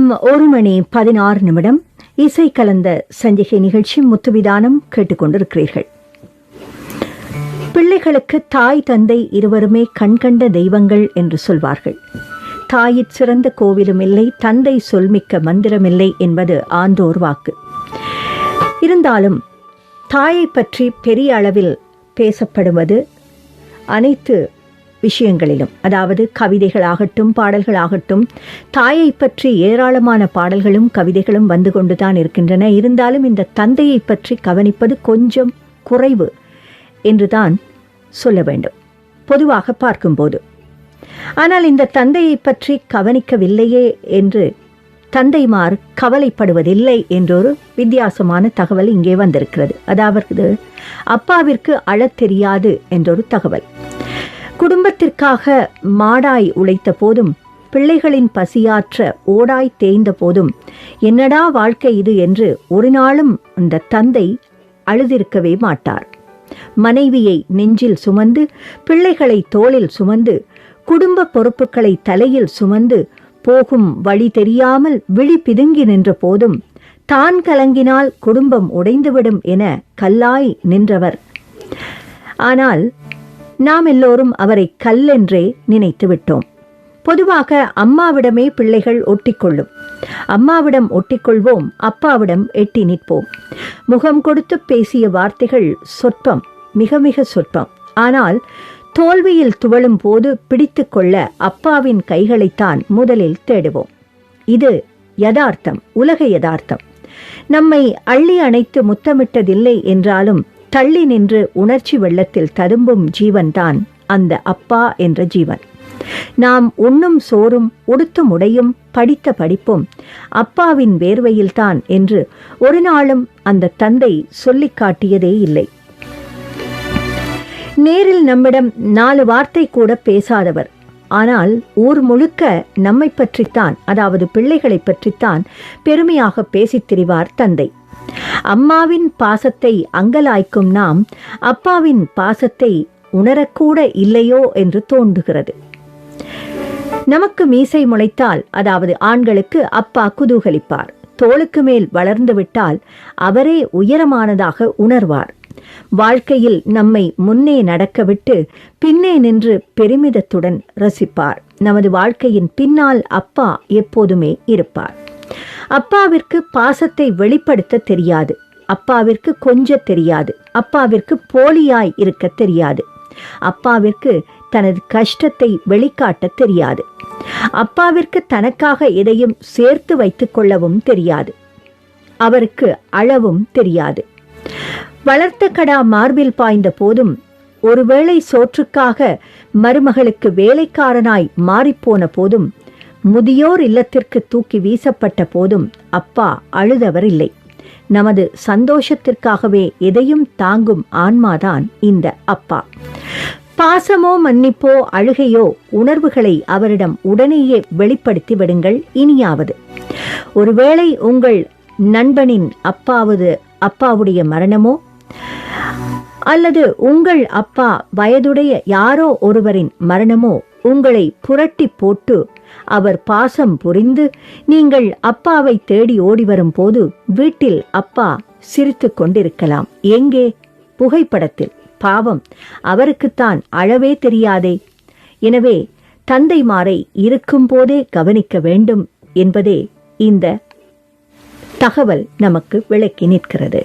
நேரம் 1:16 இசை கலந்த சஞ்சிகை நிகழ்ச்சி முத்துவிதானம் கேட்டுக்கொண்டிருக்கிறீர்கள். பிள்ளைகளுக்கு தாய் தந்தை இருவருமே கண்கண்ட தெய்வங்கள் என்று சொல்வார்கள். தாயிற் சிறந்த கோவிலும் இல்லை, தந்தை சொல்மிக்க மந்திரமில்லை என்பது ஆண்டோர் வாக்கு. இருந்தாலும் தாயை பற்றி பெரிய அளவில் பேசப்படுவது அனைத்து விஷயங்களிலும், அதாவது கவிதைகளாகட்டும் பாடல்களாகட்டும், தாயை பற்றி ஏராளமான பாடல்களும் கவிதைகளும் வந்து கொண்டுதான் இருக்கின்றன. இருந்தாலும் இந்த தந்தையை பற்றி கவனிப்பது கொஞ்சம் குறைவு என்றுதான் சொல்ல வேண்டும் பொதுவாக பார்க்கும்போது. ஆனால் இந்த தந்தையை பற்றி கவனிக்கவில்லையே என்று தந்தைமார் கவலைப்படுவதில்லை என்றொரு வித்தியாசமான தகவல் இங்கே வந்திருக்கிறது. அதாவது அப்பாவிற்கு அழத் தெரியாது என்றொரு தகவல். குடும்பத்திற்காக மாடாய் உழைத்த போதும், பிள்ளைகளின் பசியாற்ற ஓடாய் தேய்ந்த போதும், என்னடா வாழ்க்கை இது என்று ஒரு நாளும் அந்த தந்தை அழுதிருக்கவே மாட்டார். மனைவியை நெஞ்சில் சுமந்து, பிள்ளைகளை தோளில் சுமந்து, குடும்ப பொறுப்புகளை தலையில் சுமந்து, போகும் வழி தெரியாமல் விழி பிதுங்கி நின்ற போதும், தான் கலங்கினால் குடும்பம் உடைந்துவிடும் என கல்லாய் நின்றவர். ஆனால் நாம் எல்லோரும் அவரை கல்லென்றே நினைத்து விட்டோம். பொதுவாக அம்மாவிடமே பிள்ளைகள் ஒட்டிக்கொள்ளும். அம்மாவிடம் ஒட்டிக்கொள்வோம், அப்பாவிடம் எட்டி நிற்போம். முகம் கொடுத்து பேசிய வார்த்தைகள் சொற்பம், மிக மிக சொற்பம். ஆனால் தோல்வியில் துவளும் போது பிடித்து கொள்ள அப்பாவின் கைகளைத்தான் முதலில் தேடுவோம். இது யதார்த்தம், உலக யதார்த்தம். நம்மை அள்ளி அணைத்து முத்தமிட்டதில்லை என்றாலும் தள்ளி நின்று உணர்ச்சி வெள்ளத்தில் ததும்பும் ஜீவன்தான் அந்த அப்பா என்ற ஜீவன். நாம் உண்ணும் சோறும் உடுத்தும் உடையும் படித்த படிப்பும் அப்பாவின் வேர்வையில்தான் என்று ஒரு நாளும் அந்த தந்தை சொல்லிக் காட்டியதே இல்லை. நேரில் நம்மிடம் 4 வார்த்தை கூட பேசாதவர், ஆனால் ஊர் முழுக்க நம்மை பற்றித்தான், அதாவது பிள்ளைகளை பற்றித்தான் பெருமையாக பேசித் திரிவார் தந்தை. அம்மாவின் பாசத்தை அங்கலாய்க்கும் நாம் அப்பாவின் பாசத்தை உணரக்கூட இல்லையோ என்று தோன்றுகிறது. நமக்கு மீசை முளைத்தால், அதாவது ஆண்களுக்கு அப்பா குதூகலிப்பார். தோளுக்கு மேல் வளர்ந்து விட்டால் அவரே உயரமானதாக உணர்வார். வாழ்க்கையில் நம்மை முன்னே நடக்கவிட்டு பின்னே நின்று பெருமிதத்துடன் ரசிப்பார். நமது வாழ்க்கையின் பின்னால் அப்பா எப்போதுமே இருப்பார். அப்பாவிற்கு பாசத்தை வெளிப்படுத்த தெரியாது, அப்பாவிற்கு கொஞ்ச தெரியாது, அப்பாவிற்கு போலியாய் இருக்க தெரியாது, அப்பாவிற்கு தனது கஷ்டத்தை வெளிக்காட்ட தெரியாது, அப்பாவிற்கு தனக்காக எதையும் சேர்த்து வைத்துக் கொள்ளவும் தெரியாது, அவருக்கு அழவும் தெரியாது. வளர்த்த கடா மார்பில் பாய்ந்த போதும், ஒருவேளை சோற்றுக்காக மருமகளுக்கு வேலைக்காரனாய் மாறிப்போன போதும், முதியோர் இல்லத்திற்கு தூக்கி வீசப்பட்ட போதும் அப்பா அழுதவர் இல்லை. நமது சந்தோஷத்திற்காகவே எதையும் தாங்கும் ஆன்மாதான் இந்த அப்பா. பாசமோ மன்னிப்போ அழுகையோ உணர்வுகளை அவரிடம் உடனேயே வெளிப்படுத்தி விடுங்கள். இனியாவது ஒருவேளை உங்கள் நண்பனின் அப்பாவுடைய மரணமோ அல்லது உங்கள் அப்பா வயதுடைய யாரோ ஒருவரின் மரணமோ உங்களை புரட்டி போட்டு அவர் பாசம் புரிந்து நீங்கள் அப்பாவை தேடி ஓடி வரும் போது வீட்டில் அப்பா சிரித்து கொண்டிருக்கலாம். எங்கே? புகைப்படத்தில். பாவம், அவருக்குத்தான் அழவே தெரியாதே. எனவே தந்தைமாரை இருக்கும் போதே கவனிக்க வேண்டும் என்பதே இந்த தகவல் நமக்கு விளக்கி நிற்கிறது.